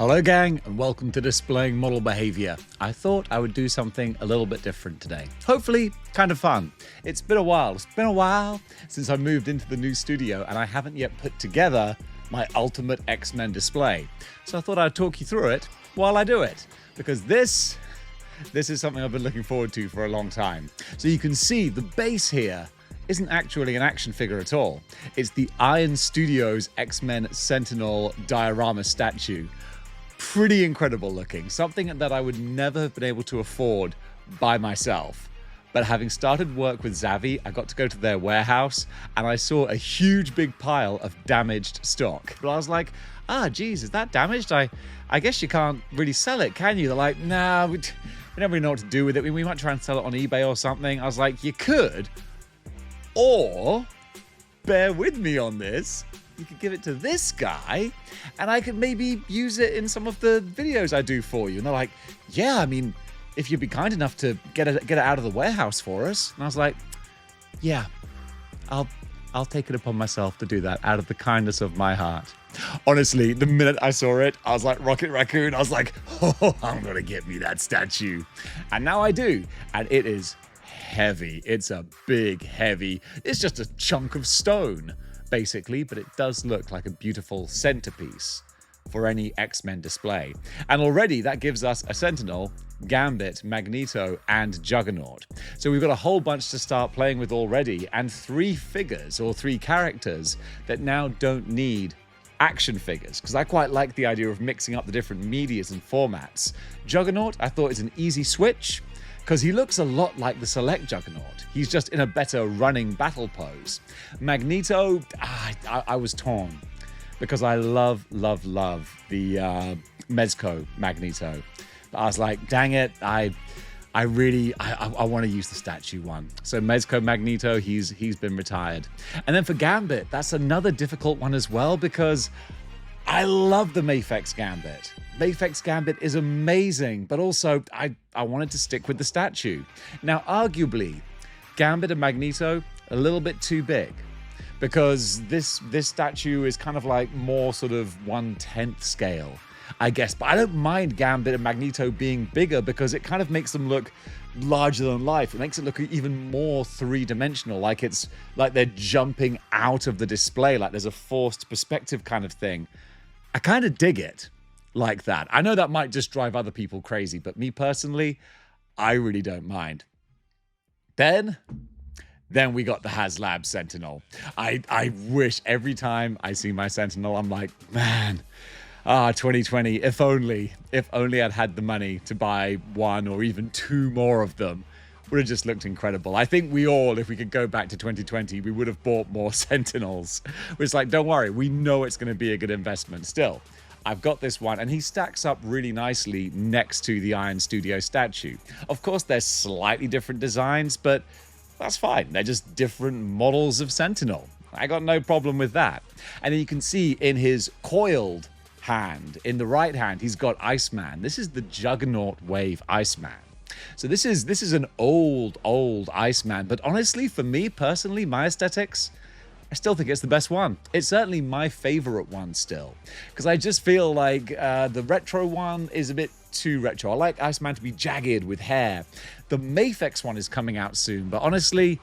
Hello gang, and welcome to Displaying Model Behavior. I thought I would do something a little bit different today. Hopefully, kind of fun. It's been a while since I moved into the new studio and I haven't yet put together my ultimate X-Men display. So I thought I'd talk you through it while I do it, because this is something I've been looking forward to for a long time. So you can see the base here isn't actually an action figure at all. It's the Iron Studios X-Men Sentinel diorama statue. Pretty incredible looking, something that I would never have been able to afford by myself. But having started work with Zavvi, I got to go to their warehouse and I saw a huge big pile of damaged stock. But I was like, geez, is that damaged? I guess you can't really sell it, can you? They're like, nah, we don't really know what to do with it. We might try and sell it on eBay or something. I was like, you could, or bear with me on this. You could give it to this guy and I could maybe use it in some of the videos I do for you. And they're like, yeah, I mean, if you'd be kind enough to get it out of the warehouse for us. And I was like, yeah, I'll take it upon myself to do that out of the kindness of my heart. Honestly, the minute I saw it, I was like Rocket Raccoon. I was like, oh, I'm going to get me that statue. And now I do. And it is heavy. It's a big, heavy, it's just a chunk of stone, basically, but it does look like a beautiful centerpiece for any X-Men display. And already that gives us a Sentinel, Gambit, Magneto, and Juggernaut. So we've got a whole bunch to start playing with already, and 3 figures or 3 characters that now don't need action figures, because I quite like the idea of mixing up the different medias and formats. Juggernaut, I thought, is an easy switch, because he looks a lot like the Select Juggernaut. He's just in a better running battle pose. Magneto, I was torn, because I love the Mezco Magneto. But I was like, dang it, I want to use the statue one. So Mezco Magneto, he's been retired. And then for Gambit, that's another difficult one as well, because I love the Mafex Gambit. Mafex Gambit is amazing, but also I wanted to stick with the statue. Now, arguably, Gambit and Magneto, a little bit too big, because this statue is kind of like more sort of 1/10 scale, I guess. But I don't mind Gambit and Magneto being bigger, because it kind of makes them look larger than life. It makes it look even more three-dimensional, like it's like they're jumping out of the display, like there's a forced perspective kind of thing. I kind of dig it like that. I know that might just drive other people crazy, but me personally, I really don't mind. Then we got the HasLab Sentinel. I wish every time I see my Sentinel, I'm like, man, 2020, if only I'd had the money to buy 1 or even 2 more of them. Would have just looked incredible. I think we all, if we could go back to 2020, we would have bought more Sentinels. It's like, don't worry, we know it's going to be a good investment. Still, I've got this one, and he stacks up really nicely next to the Iron Studio statue. Of course, they're slightly different designs, but that's fine. They're just different models of Sentinel. I got no problem with that. And then you can see in his coiled hand, in the right hand, he's got Iceman. This is the Juggernaut Wave Iceman. So this is an old Iceman, but honestly, for me personally, my aesthetics, I still think it's the best one. It's certainly my favorite one still, because I just feel like the retro one is a bit too retro. I like Iceman to be jagged with hair. The Mafex one is coming out soon, but honestly,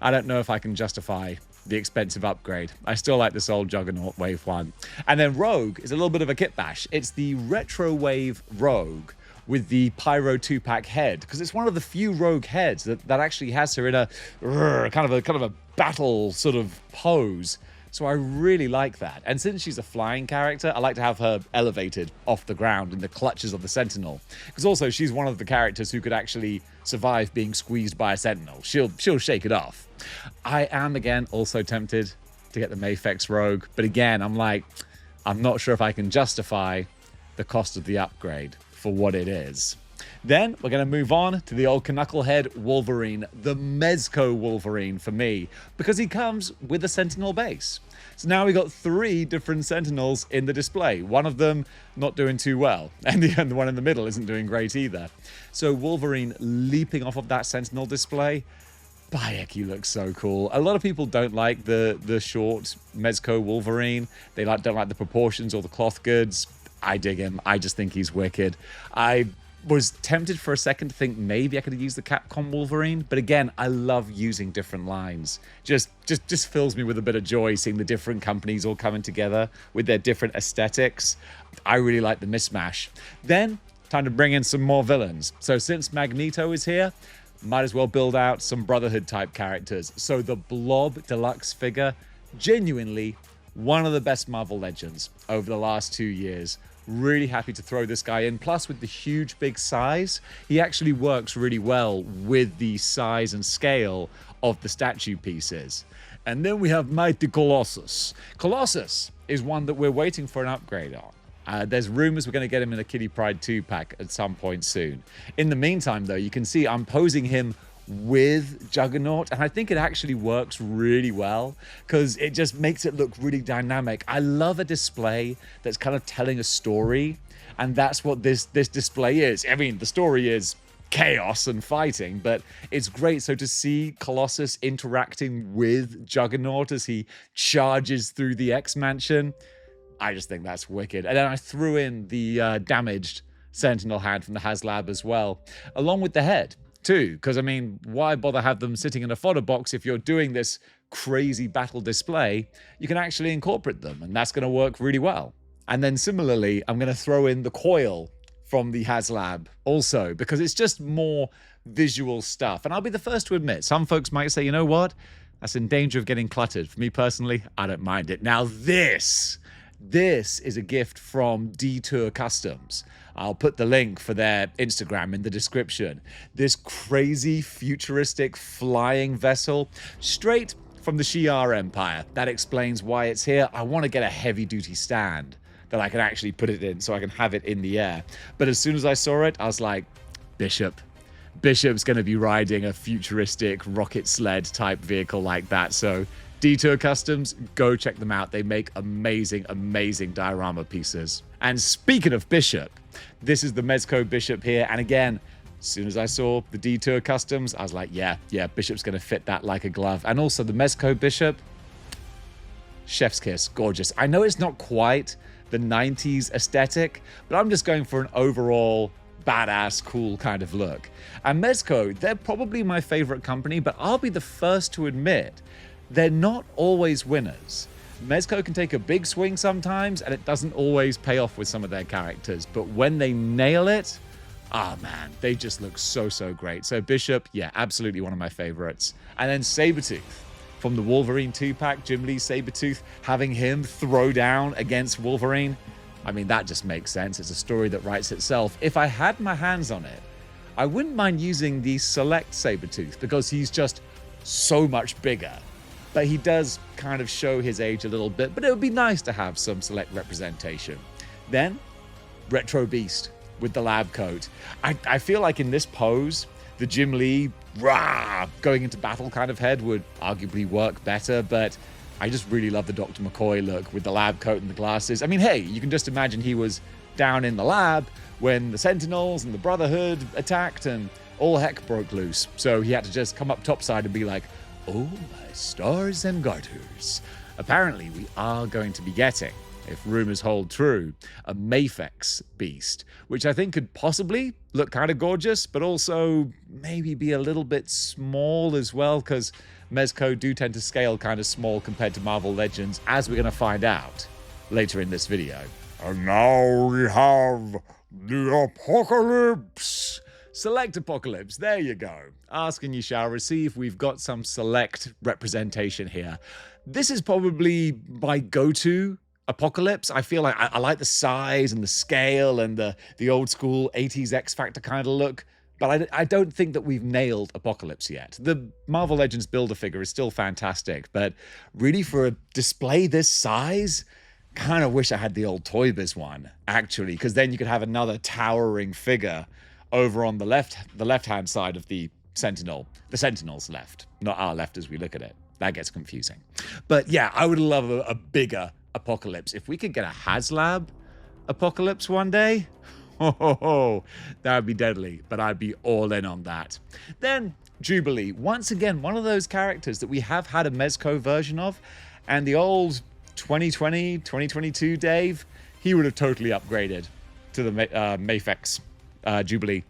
I don't know if I can justify the expensive upgrade. I still like this old Juggernaut Wave one. And then Rogue is a little bit of a kit bash. It's the Retro Wave Rogue with the Pyro 2-pack head, because it's one of the few Rogue heads that actually has her in a kind of a battle sort of pose. So I really like that. And since she's a flying character, I like to have her elevated off the ground in the clutches of the Sentinel, because also she's one of the characters who could actually survive being squeezed by a Sentinel. She'll shake it off. I am again also tempted to get the Mafex Rogue, but again, I'm not sure if I can justify the cost of the upgrade for what it is. Then we're going to move on to the old Knucklehead Wolverine, the Mezco Wolverine for me, because he comes with a Sentinel base. So now we got 3 different Sentinels in the display. One of them not doing too well, and the one in the middle isn't doing great either. So Wolverine leaping off of that Sentinel display, Bayek, he looks so cool. A lot of people don't like the short Mezco Wolverine. They don't like the proportions or the cloth goods. I dig him. I just think he's wicked. I was tempted for a second to think maybe I could have used the Capcom Wolverine, but again, I love using different lines. Just fills me with a bit of joy seeing the different companies all coming together with their different aesthetics. I really like the mismatch. Then, time to bring in some more villains. So since Magneto is here, might as well build out some Brotherhood type characters. So the Blob Deluxe figure, genuinely one of the best Marvel Legends over the last 2 years. Really happy to throw this guy in. Plus, with the huge, big size, he actually works really well with the size and scale of the statue pieces. And then we have Mighty Colossus. Colossus is one that we're waiting for an upgrade on. There's rumors we're going to get him in a Kitty Pryde 2-pack at some point soon. In the meantime, though, you can see I'm posing him with Juggernaut, and I think it actually works really well because it just makes it look really dynamic. I love a display that's kind of telling a story, and that's what this display is. I mean, the story is chaos and fighting, but it's great. So to see Colossus interacting with Juggernaut as he charges through the X-Mansion, I just think that's wicked. And then I threw in the damaged Sentinel hand from the HasLab as well, along with the head too, because I mean, why bother have them sitting in a fodder box if you're doing this crazy battle display? You can actually incorporate them, and that's going to work really well. And then similarly, I'm going to throw in the coil from the HasLab also, because it's just more visual stuff. And I'll be the first to admit, some folks might say, you know what, that's in danger of getting cluttered. For me personally, I don't mind it. Now this is a gift from Detour Customs. I'll put the link for their Instagram in the description. This crazy futuristic flying vessel straight from the Shi'ar Empire. That explains why it's here. I want to get a heavy duty stand that I can actually put it in so I can have it in the air. But as soon as I saw it, I was like, Bishop's going to be riding a futuristic rocket sled type vehicle like that. So Detour Customs, go check them out. They make amazing, amazing diorama pieces. And speaking of Bishop, this is the Mezco Bishop here. And again, as soon as I saw the Detour Customs, I was like, yeah, Bishop's going to fit that like a glove. And also the Mezco Bishop, chef's kiss, gorgeous. I know it's not quite the 90s aesthetic, but I'm just going for an overall badass, cool kind of look. And Mezco, they're probably my favorite company, but I'll be the first to admit they're not always winners. Mezco can take a big swing sometimes, and it doesn't always pay off with some of their characters. But when they nail it, ah man, they just look so, so great. So Bishop, yeah, absolutely one of my favorites. And then Sabretooth from the Wolverine 2-pack, Jim Lee's Sabretooth, having him throw down against Wolverine. I mean, that just makes sense. It's a story that writes itself. If I had my hands on it, I wouldn't mind using the Select Sabretooth because he's just so much bigger. But he does kind of show his age a little bit, but it would be nice to have some Select representation. Then, Retro Beast with the lab coat. I feel like in this pose, the Jim Lee rah, going into battle kind of head would arguably work better, but I just really love the Dr. McCoy look with the lab coat and the glasses. I mean, hey, you can just imagine he was down in the lab when the Sentinels and the Brotherhood attacked and all heck broke loose. So he had to just come up topside and be like, oh my stars and garters. Apparently we are going to be getting, if rumors hold true, a Mafex beast, which I think could possibly look kind of gorgeous, but also maybe be a little bit small as well, because Mezco do tend to scale kind of small compared to Marvel Legends, as we're going to find out later in this video. And now we have the Apocalypse. Select Apocalypse, there you go. Ask and you shall receive. We've got some Select representation here. This is probably my go-to Apocalypse. I feel like I like the size and the scale and the old school 80s X Factor kind of look, but I don't think that we've nailed Apocalypse yet. The Marvel Legends Build-A-Figure is still fantastic, but really for a display this size, kind of wish I had the old Toy Biz one, actually, because then you could have another towering figure over on the left-hand side of the Sentinel. The Sentinel's left, not our left as we look at it. That gets confusing. But yeah, I would love a bigger Apocalypse. If we could get a HasLab Apocalypse one day, that would be deadly, but I'd be all in on that. Then Jubilee, once again, one of those characters that we have had a Mezco version of, and the old 2020, 2022 Dave he would have totally upgraded to the Mafex Jubilee.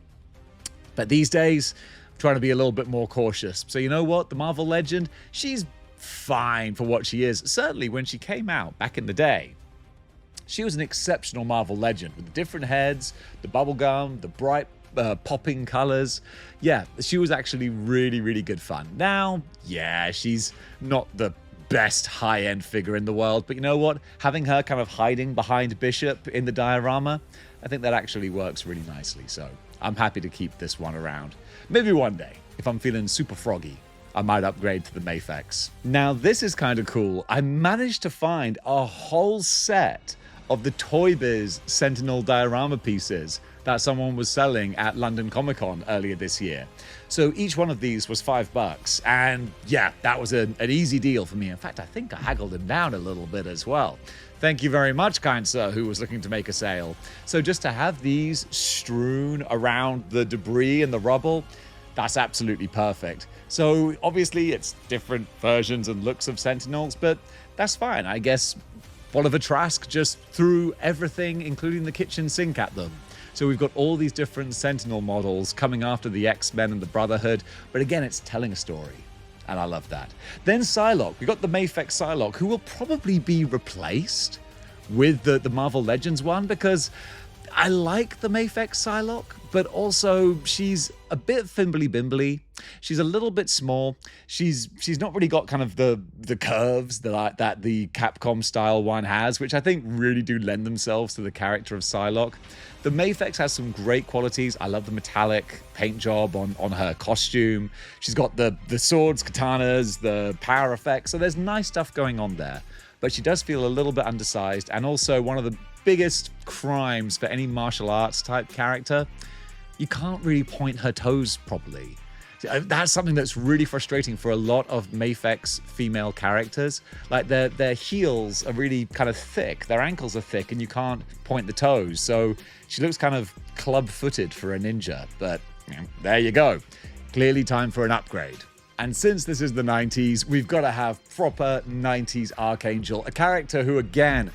But these days, I'm trying to be a little bit more cautious. So you know what? The Marvel Legend, she's fine for what she is. Certainly when she came out back in the day, she was an exceptional Marvel Legend with the different heads, the bubblegum, the bright popping colors. Yeah, she was actually really, really good fun. Now, yeah, she's not the best high-end figure in the world, but you know what? Having her kind of hiding behind Bishop in the diorama, I think that actually works really nicely. So I'm happy to keep this one around. Maybe one day, if I'm feeling super froggy, I might upgrade to the Mafex. Now, this is kind of cool. I managed to find a whole set of the Toy Biz Sentinel diorama pieces that someone was selling at London Comic Con earlier this year. So each one of these was $5, and yeah, that was an easy deal for me. In fact, I think I haggled them down a little bit as well. Thank you very much, kind sir, who was looking to make a sale. So just to have these strewn around the debris and the rubble, that's absolutely perfect. So obviously it's different versions and looks of Sentinels, but that's fine. I guess Oliver Trask just threw everything, including the kitchen sink, at them. So we've got all these different Sentinel models coming after the X-Men and the Brotherhood, but again, it's telling a story, and I love that. Then Psylocke, we got the Mafex Psylocke, who will probably be replaced with the Marvel Legends one, because I like the Mafex Psylocke, but also she's a bit fimbly-bimbly. She's a little bit small. She's not really got kind of the curves that the Capcom style one has, which I think really do lend themselves to the character of Psylocke. The Mafex has some great qualities. I love the metallic paint job on her costume. She's got the swords, katanas, the power effects, so there's nice stuff going on there. But she does feel a little bit undersized, and also one of the biggest crimes for any martial arts type character, you can't really point her toes properly. That's something that's really frustrating for a lot of Mafex female characters. Like their heels are really kind of thick, their ankles are thick, and you can't point the toes. So she looks kind of club-footed for a ninja, but there you go. Clearly time for an upgrade. And since this is the 90s, we've got to have proper 90s Archangel, a character who, again,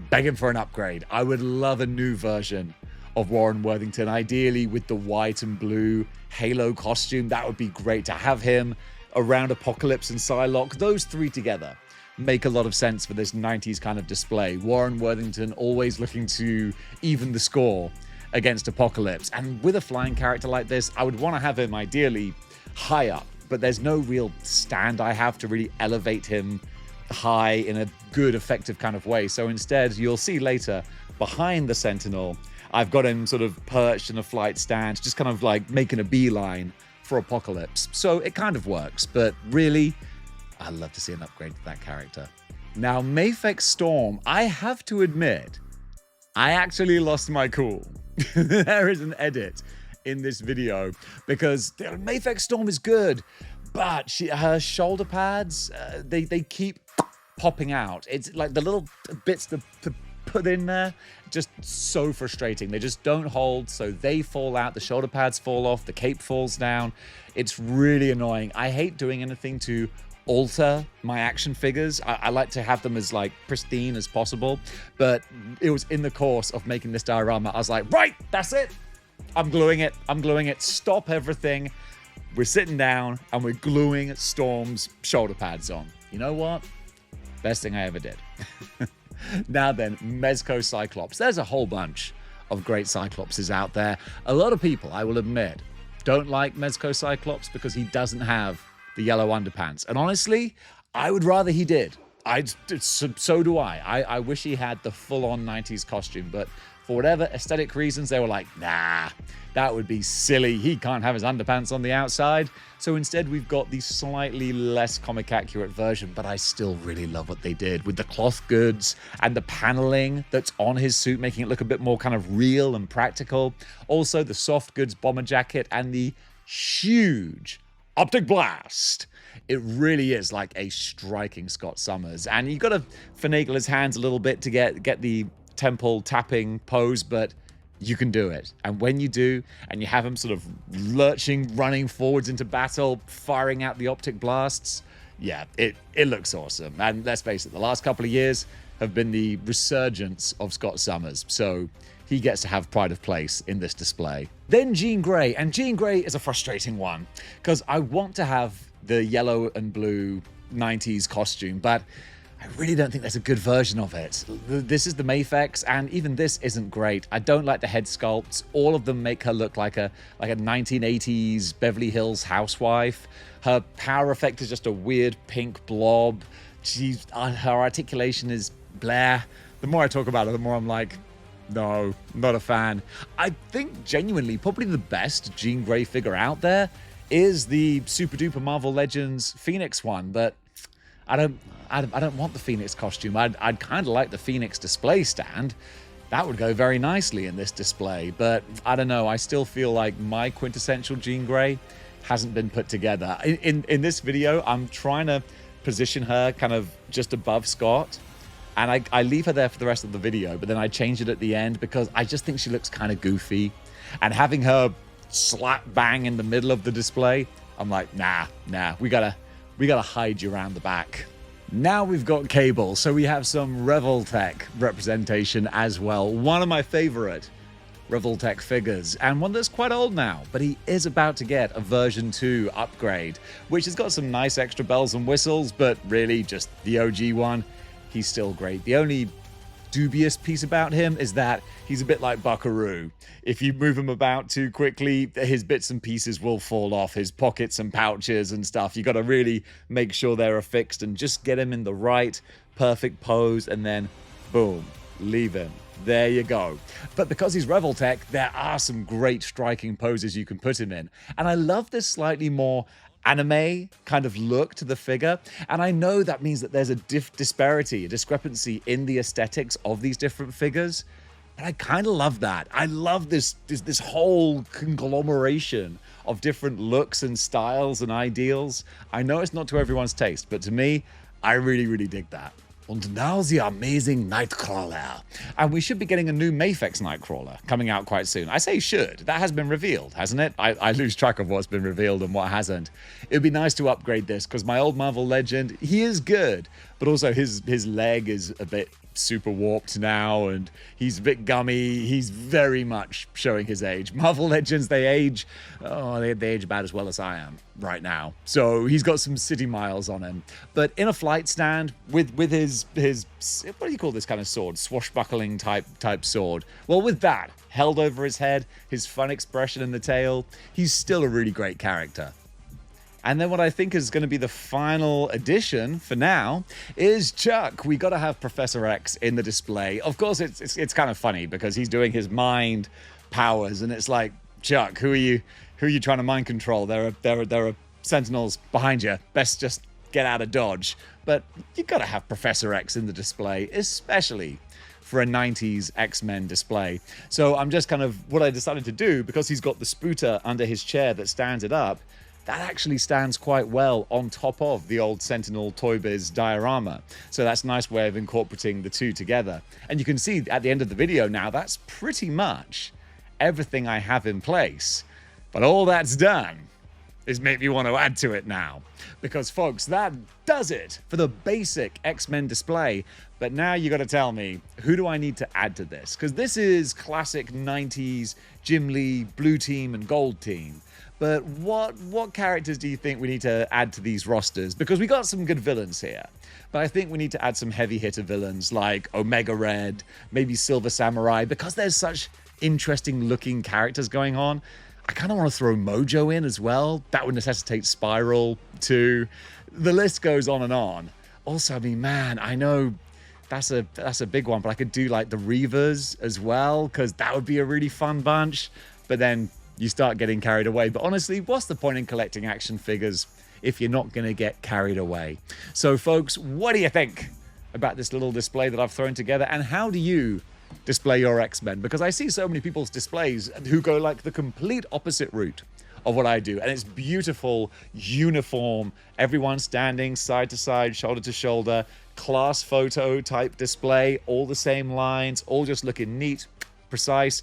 begging for an upgrade. I would love a new version of Warren Worthington, ideally with the white and blue Halo costume. That would be great to have him around Apocalypse and Psylocke. Those three together make a lot of sense for this 90s kind of display. Warren Worthington always looking to even the score against Apocalypse. And with a flying character like this, I would want to have him ideally high up, but there's no real stand I have to really elevate him high in a good, effective kind of way. So instead, you'll see later, behind the Sentinel, I've got him sort of perched in a flight stand, just kind of like making a beeline for Apocalypse. So it kind of works, but really, I'd love to see an upgrade to that character. Now, Mafex Storm, I have to admit, I actually lost my cool. There is an edit in this video because Mafex Storm is good, but her shoulder pads, they keep popping out. It's like the little bits to put in there, just so frustrating. They just don't hold, so they fall out, the shoulder pads fall off, the cape falls down. It's really annoying. I hate doing anything to alter my action figures. I like to have them as like pristine as possible, but it was in the course of making this diorama, I was like, right, that's it. I'm gluing it. Stop everything. We're sitting down and we're gluing Storm's shoulder pads on. You know what? Best thing I ever did. Now then, Mezco Cyclops. There's a whole bunch of great Cyclopses out there. A lot of people, I will admit, don't like Mezco Cyclops because he doesn't have the yellow underpants. And honestly, I would rather he did. So do I. I wish he had the full-on 90s costume, but for whatever aesthetic reasons, they were like, nah, that would be silly. He can't have his underpants on the outside. So instead, we've got the slightly less comic accurate version, but I still really love what they did with the cloth goods and the paneling that's on his suit, making it look a bit more kind of real and practical. Also, the soft goods bomber jacket and the huge optic blast. It really is like a striking Scott Summers. And you got to finagle his hands a little bit to get the temple tapping pose, but you can do it. And when you do, and you have him sort of lurching, running forwards into battle, firing out the optic blasts, yeah, it looks awesome. And let's face it, the last couple of years, have been the resurgence of Scott Summers. So he gets to have pride of place in this display. Then Jean Grey, and Jean Grey is a frustrating one because I want to have the yellow and blue 90s costume, but I really don't think there's a good version of it. This is the Mafex, and even this isn't great. I don't like the head sculpts. All of them make her look like a 1980s Beverly Hills housewife. Her power effect is just a weird pink blob. Her articulation is blah. The more I talk about it, the more I'm like, no, not a fan. I think genuinely probably the best Jean Grey figure out there is the super duper Marvel Legends Phoenix one, but I don't want the Phoenix costume. I'd kind of like the Phoenix display stand. That would go very nicely in this display, but I don't know. I still feel like my quintessential Jean Grey hasn't been put together. In this video, I'm trying to position her kind of just above Scott, and I leave her there for the rest of the video, but then I change it at the end because I just think she looks kind of goofy. And having her slap bang in the middle of the display, I'm like, nah, we gotta hide you around the back. Now we've got Cable, so we have some Revoltech representation as well. One of my favorite Revoltech figures, and one that's quite old now, but he is about to get a version 2 upgrade, which has got some nice extra bells and whistles, but really just the OG one. He's still great. The only dubious piece about him is that he's a bit like Buckaroo. If you move him about too quickly, his bits and pieces will fall off, his pockets and pouches and stuff. You got to really make sure they're affixed and just get him in the right, perfect pose, and then boom, leave him. There you go. But because he's Revoltech, there are some great striking poses you can put him in. And I love this slightly more anime kind of look to the figure, and I know that means that there's a discrepancy in the aesthetics of these different figures, but I kind of love that. I love this whole conglomeration of different looks and styles and ideals. I know it's not to everyone's taste, but to me, I really dig that. And now the amazing Nightcrawler. And we should be getting a new Mafex Nightcrawler coming out quite soon. I say should. That has been revealed, hasn't it? I lose track of what's been revealed and what hasn't. It would be nice to upgrade this because my old Marvel Legend, he is good, but also his leg is a bit super warped now and he's a bit gummy. He's very much showing his age. Marvel Legends, they age about as well as I am right now. So he's got some city miles on him. But in a flight stand with his what do you call this kind of sword? Swashbuckling type sword. Well, with that held over his head, his fun expression in the tail, he's still a really great character. And then what I think is going to be the final addition for now is Chuck. We got to have Professor X in the display. Of course, it's kind of funny because he's doing his mind powers, and it's like, Chuck, who are you trying to mind control? There are Sentinels behind you. Best just get out of Dodge. But you got to have Professor X in the display, especially for a 90s X-Men display. So I'm just kind of, what I decided to do, because he's got the spooter under his chair that stands it up, that actually stands quite well on top of the old Sentinel Toy Biz diorama. So that's a nice way of incorporating the two together. And you can see at the end of the video now, that's pretty much everything I have in place. But all that's done is make me want to add to it now. Because folks, that does it for the basic X-Men display. But now you got to tell me, who do I need to add to this? Because this is classic 90s Jim Lee Blue Team and Gold Team. But what characters do you think we need to add to these rosters? Because we got some good villains here. But I think we need to add some heavy hitter villains like Omega Red, maybe Silver Samurai, because there's such interesting looking characters going on. I kind of want to throw Mojo in as well. That would necessitate Spiral too. The list goes on and on. Also, I mean, man, I know that's a big one, but I could do like the Reavers as well, because that would be a really fun bunch. But then you start getting carried away. But honestly, what's the point in collecting action figures if you're not going to get carried away? So folks, what do you think about this little display that I've thrown together? And how do you display your X-Men? Because I see so many people's displays who go like the complete opposite route of what I do. And it's beautiful, uniform, everyone standing side to side, shoulder to shoulder, class photo type display, all the same lines, all just looking neat, precise,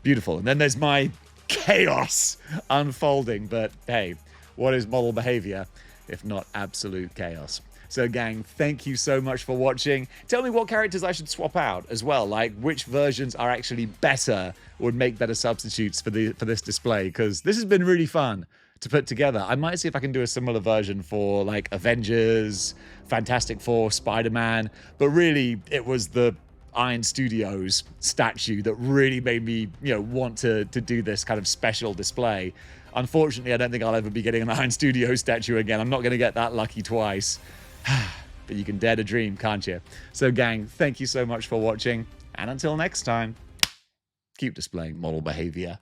beautiful. And then there's my chaos unfolding. But hey, what is model behavior if not absolute chaos? So gang, thank you so much for watching. Tell me what characters I should swap out as well, like which versions are actually better, would make better substitutes for this display, because this has been really fun to put together. I might see if I can do a similar version for like Avengers, Fantastic Four, Spider-Man, but really it was the Iron Studios statue that really made me, want to do this kind of special display. Unfortunately, I don't think I'll ever be getting an Iron Studios statue again. I'm not going to get that lucky twice. But you can dare to dream, can't you? So gang, thank you so much for watching, and until next time, keep displaying model behavior.